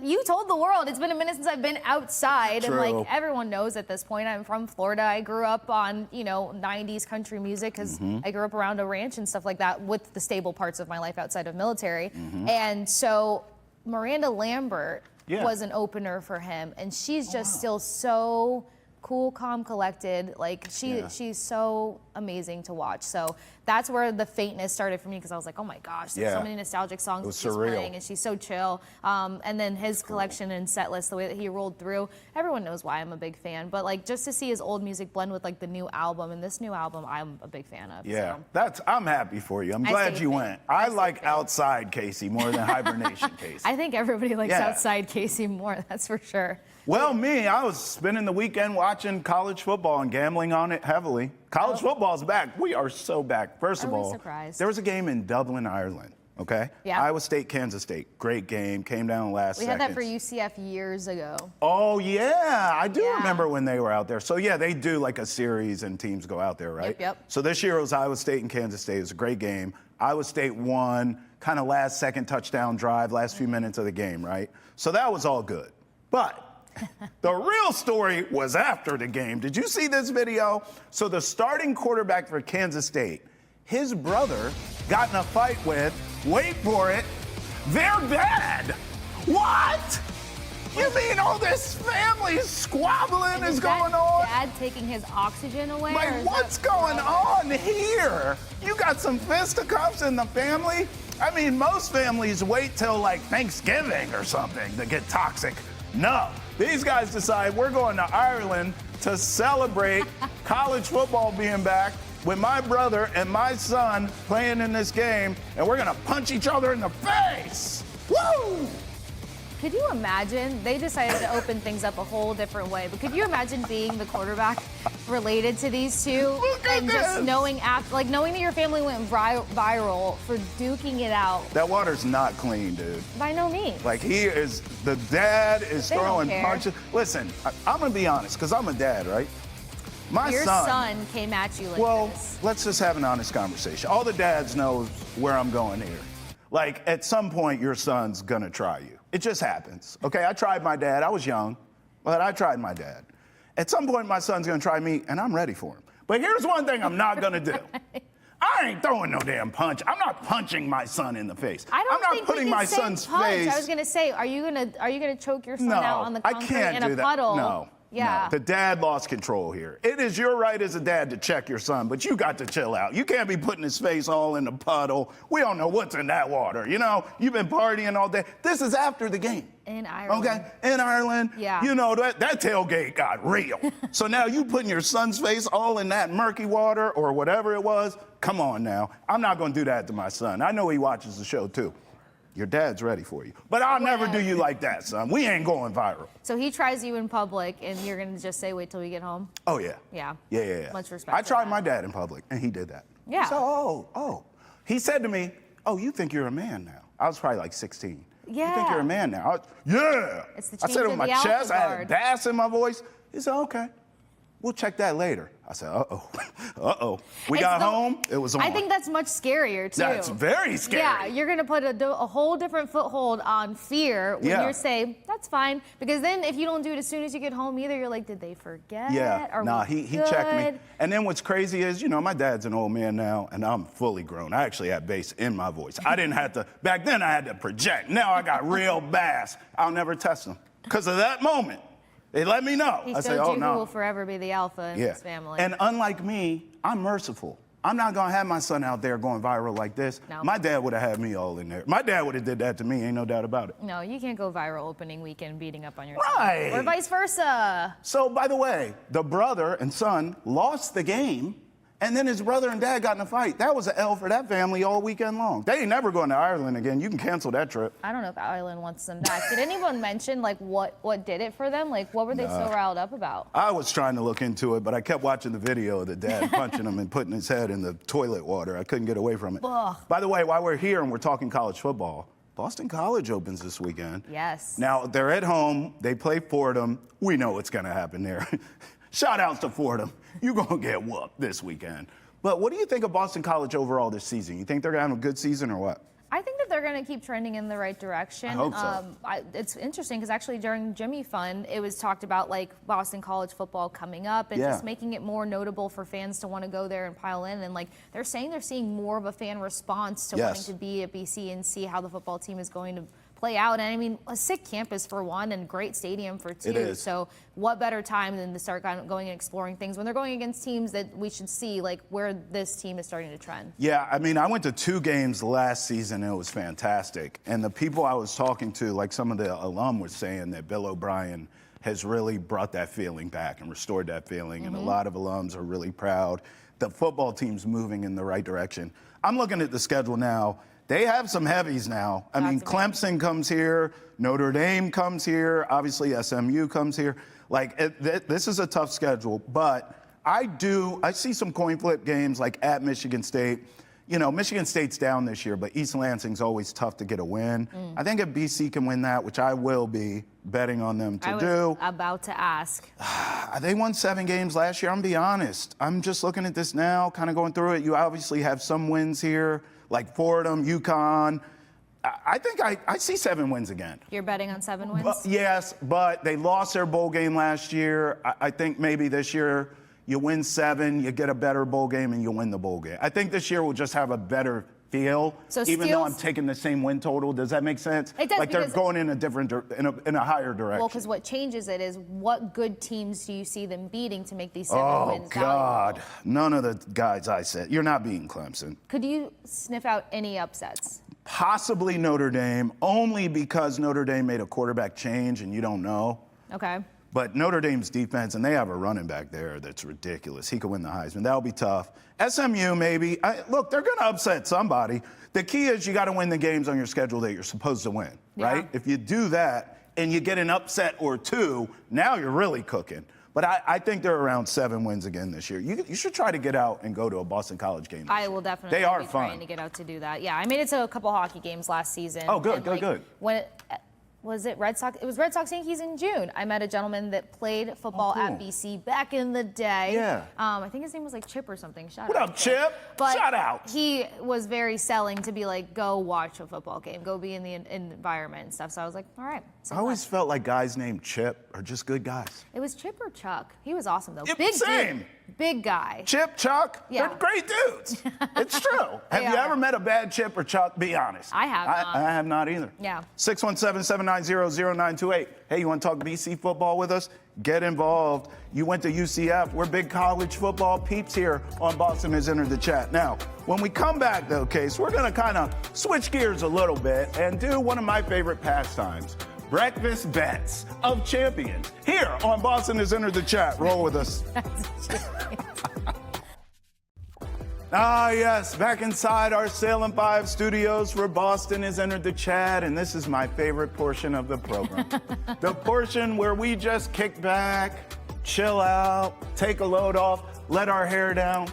You told the world it's been a minute since I've been outside, and True. like everyone knows at this point, I'm from Florida. I grew up on 90s country music because Mm-hmm. I grew up around a ranch and stuff like that with the stable parts of my life outside of military. Mm-hmm. And so Miranda Lambert Yeah. was an opener for him, and she's just still so cool, calm, collected. Like she's so amazing to watch. So that's where the faintness started for me because I was like, oh my gosh, there's Yeah. so many nostalgic songs It was that she's surreal. playing, and she's so chill. And then his collection and set list, the way that he rolled through, everyone knows why I'm a big fan. But like just to see his old music blend with like the new album, and this new album, I'm a big fan of. Yeah, So. I'm happy for you. I'm I glad stay you fit. went. I I stay like fit. outside Casey more than hibernation Casey. I think everybody likes Yeah. outside Casey more, that's for sure. Well, me, I was spending the weekend watching college football and gambling on it heavily. College football's back. We are so back. First of Are we all, surprised? there was a game in Dublin, Ireland. Okay? Yeah. Iowa State, Kansas State. Great game. Came down last We second. had that for UCF years ago. Oh, yeah. I do Yeah. remember when they were out there. So, yeah, they do like a series and teams go out there, right? Yep. So this year it was Iowa State and Kansas State. It was a great game. Iowa State won, kind of last second touchdown drive, last few minutes of the game, right? So that was all good. But the real story was after the game. Did you see this video? So the starting quarterback for Kansas State, his brother got in a fight with, wait for it, their dad. What? You mean all this family squabbling is going on? Dad taking his oxygen away? or Like, is what's that- going on here? You got some fisticuffs in the family? I mean, most families wait till like Thanksgiving or something to get toxic. No, these guys decide we're going to Ireland to celebrate college football being back with my brother and my son playing in this game, and we're gonna punch each other in the face. Woo! Could you imagine? They decided to open things up a whole different way, but could you imagine being the quarterback related to these two and just knowing knowing that your family went viral for duking it out? That water's not clean, dude. By no means. Like the dad is They don't throwing care. punches. Listen, I'm gonna be honest, because I'm a dad, right? My Your son came at you like well, this. let's just have an honest conversation. All the dads know where I'm going here. Like, at some point, your son's gonna try you. It just happens. Okay, I tried my dad. I was young, but I tried my dad. At some point, my son's gonna try me, and I'm ready for him. But here's one thing I'm not gonna do. I ain't throwing no damn punch. I'm not punching my son in the face. I don't I'm not think putting we can my say son's punch. face. I was gonna say, are you gonna choke your son No, out on the I concrete can't in do a that. puddle? No. Yeah. No. The dad lost control here. It is your right as a dad to check your son, but you got to chill out. You can't be putting his face all in the puddle. We don't know what's in that water. You know, you've been partying all day. This is after the game. In Ireland. Okay, in Ireland. Yeah. You know, that tailgate got real. So now you putting your son's face all in that murky water or whatever it was. Come on now. I'm not going to do that to my son. I know he watches the show too. Your dad's ready for you. But I'll never do you like that, son. We ain't going viral. So he tries you in public, and you're gonna just say, "Wait till we get home." Oh, yeah. Yeah. Yeah. Much respect. I for tried that. my dad in public, and he did that. Yeah. So, He said to me, "Oh, you think you're a man now?" I was probably like 16. You think Yeah. you're a man now? Yeah. It's the I said it change with of my the alpha chest. I had guard. a bass in my voice. He said, "Okay. We'll check that later." I said, "Uh-oh. Uh-oh." We got home. It was on. I think that's much scarier too. That's very scary. Yeah, you're gonna put a whole different foothold on fear when Yeah. you say that's fine, because then if you don't do it as soon as you get home either, you're like, did they forget? Yeah, Are nah, we he checked me. good? And then what's crazy is, you know, my dad's an old man now, and I'm fully grown. I actually have bass in my voice. I didn't have to, back then I had to project. Now I got real bass. I'll never test them. Because of that moment, they let me know. He I showed say, oh, you no. who will forever be the alpha in his family. And unlike me, I'm merciful. I'm not gonna have my son out there going viral like this. No. My dad would have had me all in there. My dad would have did that to me, ain't no doubt about it. No, you can't go viral opening weekend beating up on your Right. son. Or vice versa. So, by the way, the brother and son lost the game, and then his brother and dad got in a fight. That was an L for that family all weekend long. They ain't never going to Ireland again. You can cancel that trip. I don't know if Ireland wants them back. Did anyone mention like what did it for them? Like what were they so riled up about? I was trying to look into it, but I kept watching the video of the dad punching him and putting his head in the toilet water. I couldn't get away from it. Ugh. By the way, while we're here and we're talking college football, Boston College opens this weekend. Yes. Now, they're at home. They play Fordham. We know what's going to happen there. Shout outs to Fordham. You're going to get whooped this weekend. But what do you think of Boston College overall this season? You think they're going to have a good season or what? I think that they're going to keep trending in the right direction. I hope so. It's interesting because actually during Jimmy Fund, it was talked about like Boston College football coming up and just making it more notable for fans to want to go there and pile in. And like they're saying they're seeing more of a fan response to wanting to be at BC and see how the football team is going to play out. And I mean, a sick campus for one and great stadium for two. It is. So what better time than to start going and exploring things when they're going against teams that we should see like where this team is starting to trend. Yeah, I mean, I went to 2 games last season, and it was fantastic. And the people I was talking to, like some of the alum were saying that Bill O'Brien has really brought that feeling back and restored that feeling. And a lot of alums are really proud. The football team's moving in the right direction. I'm looking at the schedule now. They have some heavies now. I mean, Clemson comes here, Notre Dame comes here, obviously SMU comes here. Like, this is a tough schedule, but I see some coin flip games like at Michigan State. You know, Michigan State's down this year, but East Lansing's always tough to get a win. I think if BC can win that, which I will be betting on them to do. About to ask. They won 7 games last year. I'm gonna be honest. I'm just looking at this now, kind of going through it. You obviously have some wins here, like Fordham, UConn. I think I see 7 wins again. You're betting on 7 wins? Yes, but they lost their bowl game last year. I think maybe this year you win 7, you get a better bowl game, and you win the bowl game. I think this year we'll just have a better feel, even though I'm taking the same win total. Does that make sense? It does, like they're going in a different, in a higher direction. Well, because what changes it is what good teams do you see them beating to make these 7 wins Oh, God. valuable? None of the guys I said. You're not beating Clemson. Could you sniff out any upsets? Possibly Notre Dame, only because Notre Dame made a quarterback change and you don't know. Okay. But Notre Dame's defense, and they have a running back there that's ridiculous. He could win the Heisman. That'll be tough. SMU, maybe. Look, they're going to upset somebody. The key is you got to win the games on your schedule that you're supposed to win, right? If you do that and you get an upset or two, now you're really cooking. But I think they're around 7 wins again this year. You should try to get out and go to a Boston College game. I will definitely They are be fun. trying to get out to do that. Yeah, I made it to a couple hockey games last season. Oh, good, good. When was it Red Sox? It was Red Sox Yankees in June. I met a gentleman that played football at BC back in the day. Yeah. I think his name was like Chip or something. Shout What out. up, Chip? But Shout out. he was very selling to be like, go watch a football game, go be in the environment and stuff. So I was like, all right. So I always felt like guys named Chip are just good guys. it was Chip or Chuck. He was awesome though. Yep, Big same. dude, big guy. Chip, Chuck, Yeah. they're great dudes. It's true. Have you are. ever met a bad Chip or Chuck? Be honest. I have not. I have not either. Yeah. 617-790-0928. Hey, you want to talk BC football with us? Get involved. You went to UCF. We're big college football peeps here on Boston Has Entered the Chat. Now, when we come back, though, Case, we're going to kind of switch gears a little bit and do one of my favorite pastimes. Breakfast bets of champions here on Boston Has Entered the Chat. Roll with us. Ah, yes, back inside our Salem 5 studios where Boston Has Entered the Chat, and this is my favorite portion of the program. The portion where we just kick back, chill out, take a load off, let our hair down.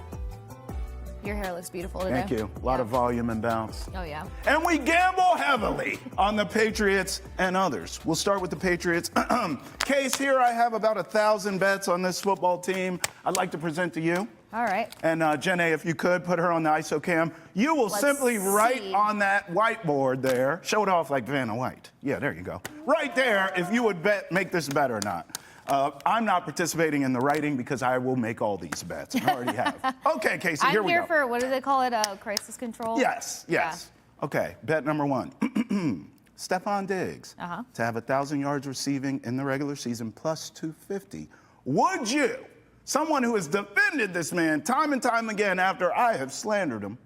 Your hair looks beautiful today. Thank you. A lot of volume and bounce. Oh, yeah. And we gamble heavily on the Patriots and others. We'll start with the Patriots. Case, here I have about 1,000 bets on this football team I'd like to present to you. All right. And Jenna, if you could, put her on the ISO cam. You will simply write see. on that whiteboard there, show it off like Vanna White. Yeah, there you go. Right there, if you would make this bet or not. I'm not participating in the writing because I will make all these bets. I already have. Okay, Casey, here I'm we here go. for, what do they call it, crisis control? Yes. Okay, bet number 1. Stephon Diggs to have 1,000 yards receiving in the regular season plus 250. Would you, someone who has defended this man time and time again after I have slandered him,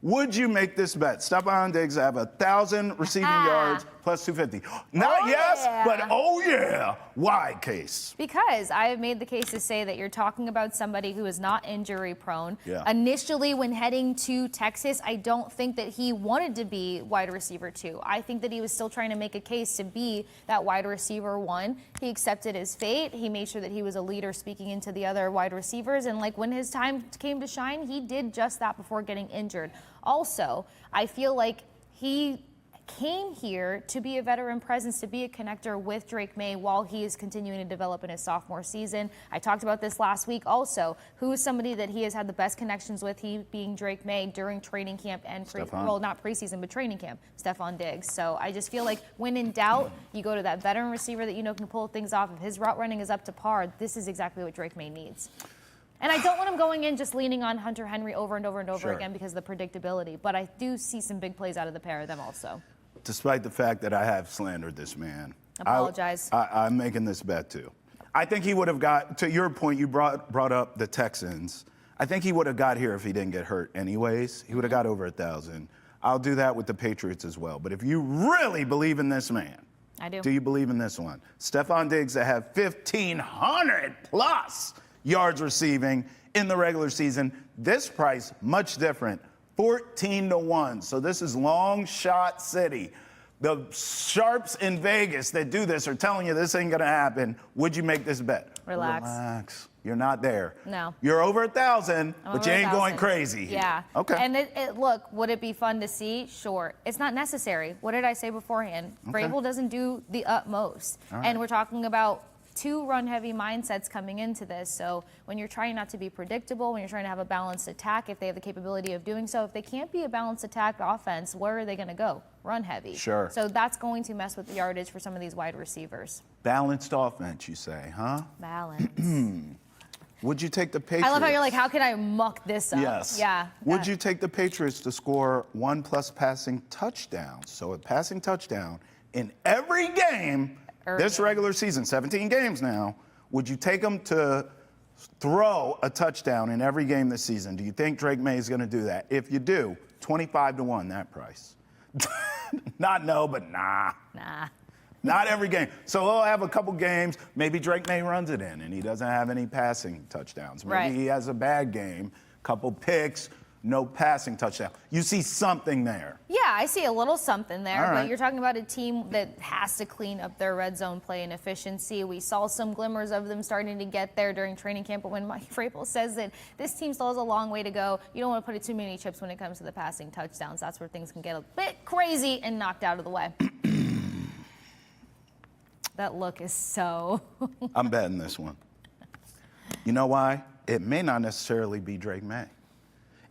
would you make this bet? Stephon Diggs to have 1,000 receiving yards plus 250. Not Oh, yes, yeah. but oh yeah. Why, Case? Because I have made the case to say that you're talking about somebody who is not injury prone. Yeah. Initially, when heading to Texas, I don't think that he wanted to be wide receiver 2. I think that he was still trying to make a case to be that wide receiver 1. He accepted his fate. He made sure that he was a leader speaking into the other wide receivers. And like when his time came to shine, he did just that before getting injured. Also, I feel like he came here to be a veteran presence, to be a connector with Drake May while he is continuing to develop in his sophomore season. I talked about this last week also. Who is somebody that he has had the best connections with, he being Drake May, during training camp and, well, not preseason, but training camp, Stephon Diggs. So I just feel like when in doubt, you go to that veteran receiver that you know can pull things off. If his route running is up to par, this is exactly what Drake May needs. And I don't want him going in just leaning on Hunter Henry over and over and over again because of the predictability. But I do see some big plays out of the pair of them also. Despite the fact that I have slandered this man. Apologize. I'm making this bet too. I think he would have got, to your point, you brought up the Texans. I think he would have got here if he didn't get hurt anyways. He would have got over 1,000. I'll do that with the Patriots as well. But if you really believe in this man, I do. Do you believe in this one? Stephon Diggs to have 1,500 plus yards receiving in the regular season. This price, much different, 14-1. So this is long shot city. The sharps in Vegas that do this are telling you this ain't gonna happen. Would you make this bet? Relax. You're not there. No. You're over 1,000, but over you ain't 1,000. going crazy. Yeah. Okay. And look, would it be fun to see? Sure. It's not necessary. What did I say beforehand? Vrabel doesn't do the utmost. And we're talking about 2 run-heavy mindsets coming into this. So when you're trying not to be predictable, when you're trying to have a balanced attack, if they have the capability of doing so, if they can't be a balanced attack offense, where are they going to go? Run-heavy. Sure. So that's going to mess with the yardage for some of these wide receivers. Balanced offense, you say, huh? Balance. Would you take the Patriots? I love how you're like, how can I muck this up? Yes. Yeah. Would you take the Patriots to score 1+ passing touchdowns? So a passing touchdown in every game this regular season, 17 games now. Would you take them to throw a touchdown in every game this season? Do you think Drake May is going to do that? If you do, 25-1, that price. Not no, but nah. Nah. Not every game. So he'll have a couple games. Maybe Drake May runs it in, and he doesn't have any passing touchdowns. Maybe Right. he has a bad game, couple picks, no passing touchdown. You see something there. Yeah, I see a little something there, All right. but you're talking about a team that has to clean up their red zone play and efficiency. We saw some glimmers of them starting to get there during training camp, but when Mike Vrabel says that this team still has a long way to go, you don't want to put it too many chips when it comes to the passing touchdowns. That's where things can get a bit crazy and knocked out of the way. That look is so... I'm betting this one. You know why? It may not necessarily be Drake May.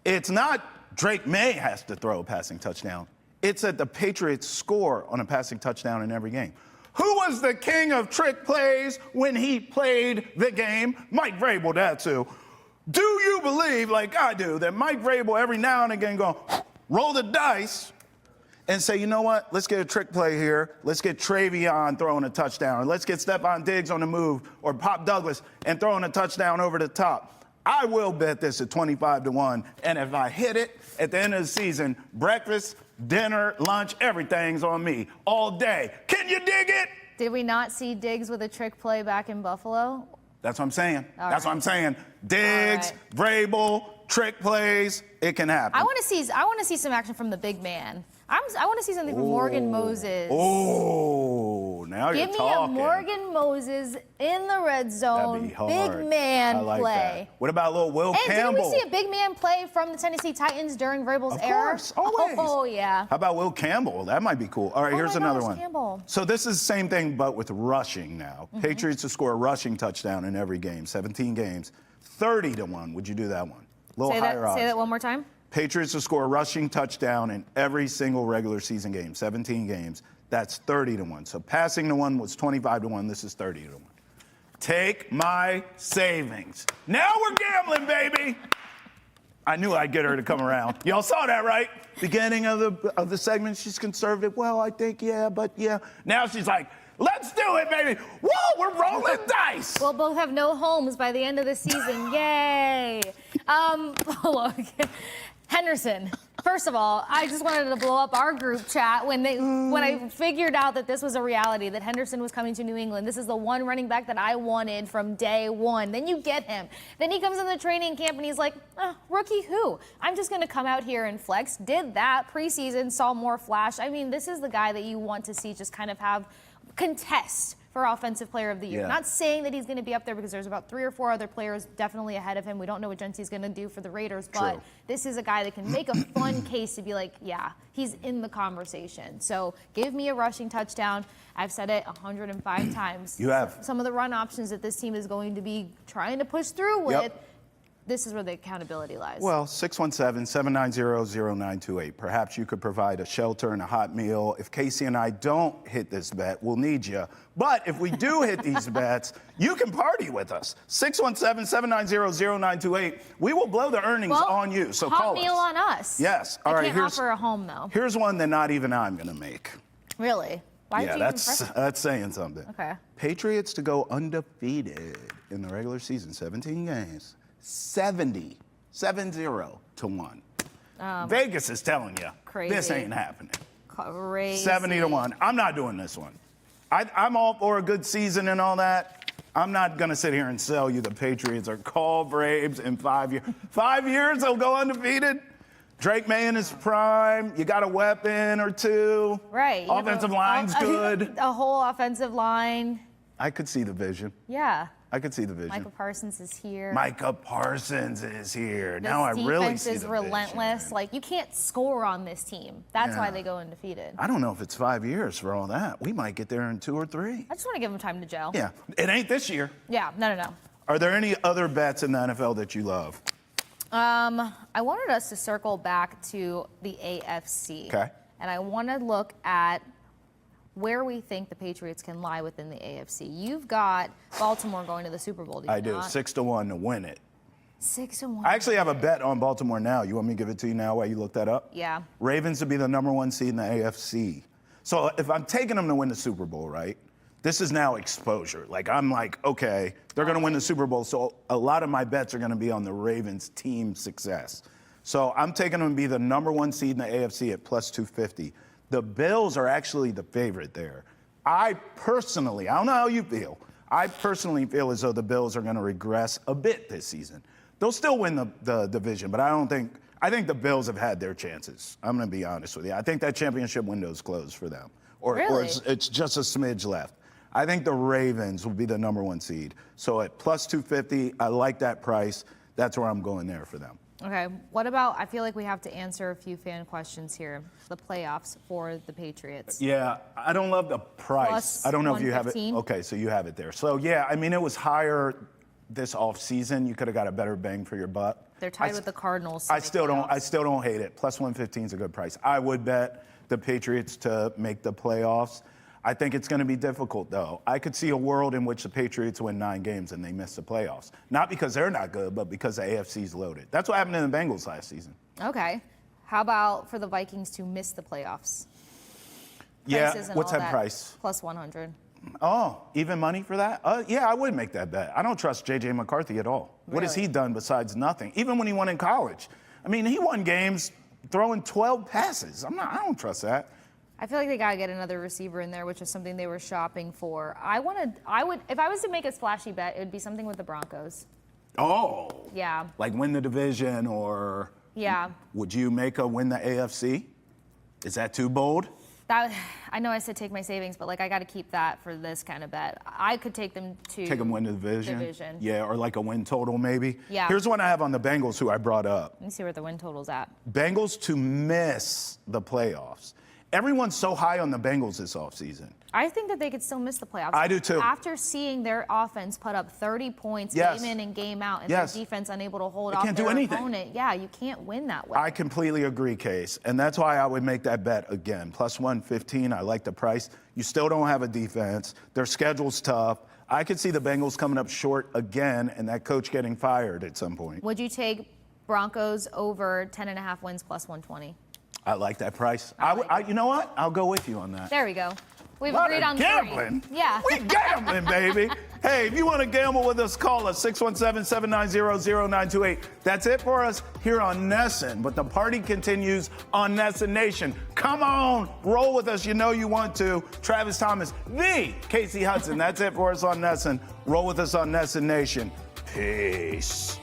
It's not Drake May has to throw a passing touchdown. It's that the Patriots score on a passing touchdown in every game. Who was the king of trick plays when he played the game? Mike Vrabel, that's who. Do you believe, like I do, that Mike Vrabel every now and again go roll the dice and say, you know what, let's get a trick play here. Let's get Travion throwing a touchdown. Or let's get Stephon Diggs on the move, or Pop Douglas and throwing a touchdown over the top. I will bet this at 25-1, and if I hit it at the end of the season, breakfast, dinner, lunch, everything's on me all day. Can you dig it? Did we not see Diggs with a trick play back in Buffalo? That's what I'm saying. All That's right. what I'm saying. Diggs, All Vrabel, trick plays, it can happen. I want to see some action from the big man. I want to see something from Morgan Moses. Oh, now Give you're me talking. a Morgan Moses in the red zone, That'd be hard. big man I like play. that. What about little Will And Campbell? didn't we see a big man play from the Tennessee Titans during Vrabel's Of era? course, always. Oh, yeah. How about Will Campbell? That might be cool. All right, Oh here's my another gosh, one. Campbell. So this is the same thing, but with rushing now. Patriots to score a rushing touchdown in every game, 17 games, 30-1. Would you do that one? A little higher odds. Say that one more time. Patriots to score a rushing touchdown in every single regular season game, 17 games. That's 30-1. So passing to one was 25-1. This is 30-1. Take my savings. Now we're gambling, baby. I knew I'd get her to come around. Y'all saw that, right? Beginning of the segment, she's conservative. Well, I think, yeah, but yeah. Now she's like, let's do it, baby. Whoa, we're rolling dice. We'll both have no homes by the end of the season. Yay. Look, Henderson. First of all, I just wanted to blow up our group chat when I figured out that this was a reality, that Henderson was coming to New England. This is the one running back that I wanted from day one. Then you get him. Then he comes in the training camp and he's like, rookie who? I'm just going to come out here and flex. Did that preseason, saw more flash. I mean, this is the guy that you want to see just kind of have contest for Offensive Player of the Year. Yeah. Not saying that he's going to be up there because there's about 3 or 4 other players definitely ahead of him. We don't know what Genty's going to do for the Raiders, but True. this is a guy that can make a fun case to be like, yeah, he's in the conversation. So give me a rushing touchdown. I've said it 105 times. You have. Some of the run options that this team is going to be trying to push through with, Yep. this is where the accountability lies. Well, 617-790-0928. Perhaps you could provide a shelter and a hot meal. If Casey and I don't hit this bet, we'll need you. But if we do hit these bets, you can party with us. 617-790-0928. We will blow the earnings Well, on you, so hot call meal us. on us. Yes. All I right, can't offer a home, though. Here's one that not even I'm going to make. Really? Why Yeah, did you that's saying something. Okay. Patriots to go undefeated in the regular season, 17 games, 70-1. Vegas is telling you, Crazy. this ain't happening. Crazy. 70-1. I'm not doing this one. I'm all for a good season and all that. I'm not going to sit here and sell you the Patriots are call Braves in 5 years. 5 years, they'll go undefeated. Drake May in his prime. You got a weapon or two. Right. Offensive line's good. A whole offensive line. I could see the vision. Yeah. I could see the vision. Micah Parsons is here. Micah Parsons is here. This Now I really see defense is the relentless. vision. Like, you can't score on this team. That's why Yeah. they go undefeated. I don't know if it's 5 years for all that. We might get there in 2 or 3. I just want to give them time to gel. Yeah, it ain't this year. Yeah, no. Are there any other bets in the NFL that you love? I wanted us to circle back to the AFC. Okay. And I want to look at where we think the Patriots can lie within the AFC. You've got Baltimore going to the Super Bowl. I do. Not? 6-1 to win it. 6-1. I actually have a bet on Baltimore now. You want me to give it to you now while you look that up? Yeah. Ravens to be the #1 seed in the AFC. So if I'm taking them to win the Super Bowl, right? This is now exposure. Like, I'm like, okay, they're going to win the Super Bowl. So a lot of my bets are going to be on the Ravens team success. So I'm taking them to be the #1 seed in the AFC at plus 250. The Bills are actually the favorite there. I personally, I don't know how you feel, I personally feel as though the Bills are going to regress a bit this season. They'll still win the division, but I think the Bills have had their chances. I'm going to be honest with you. I think that championship window is closed for them. Or it's just a smidge left. I think the Ravens will be the number 1 seed. So at plus 250, I like that price. That's where I'm going there for them. Okay, what about, I feel like we have to answer a few fan questions here. The playoffs for the Patriots. Yeah, I don't love the price. Plus I don't know if you have it. 115. Okay, so you have it there. So yeah, I mean, it was higher this offseason. You could have got a better bang for your buck. They're tied with the Cardinals. I still don't hate it. Plus 115 is a good price. I would bet the Patriots to make the playoffs. I think it's going to be difficult, though. I could see a world in which the Patriots win 9 games and they miss the playoffs. Not because they're not good, but because the AFC's loaded. That's what happened in the Bengals last season. Okay. How about for the Vikings to miss the playoffs? Yeah, Prices and what's all that price? Plus 100. Oh, even money for that? Yeah, I would make that bet. I don't trust J.J. McCarthy at all. What has he done besides nothing? Even when he won in college. I mean, he won games throwing 12 passes. I don't trust that. I feel like they gotta get another receiver in there, which is something they were shopping for. I would, if I was to make a splashy bet, it would be something with the Broncos. Oh. Yeah. Like win the division, or Yeah. would you make a win the AFC? Is that too bold? I know I said take my savings, but like I got to keep that for this kind of bet. I could take them to win the division. Yeah, or like a win total maybe. Yeah. Here's one I have on the Bengals, who I brought up. Let me see where the win total's at. Bengals to miss the playoffs. Everyone's so high on the Bengals this offseason. I think that they could still miss the playoffs. I do too. After seeing their offense put up 30 points game in and game out, and their defense unable to hold off their opponent, yeah, you can't win that way. I completely agree, Case, and that's why I would make that bet again. Plus 115, I like the price. You still don't have a defense. Their schedule's tough. I could see the Bengals coming up short again and that coach getting fired at some point. Would you take Broncos over 10.5 wins plus 120? I like that price. You know what? I'll go with you on that. There we go. We've agreed on gambling. 3. Yeah. We gambling, baby. Hey, if you want to gamble with us, call us 617-790-0928. That's it for us here on Nesson. But the party continues on Nesson Nation. Come on, roll with us. You know you want to. Travis Thomas, the Kasey Hudson. That's it for us on Nesson. Roll with us on Nesson Nation. Peace.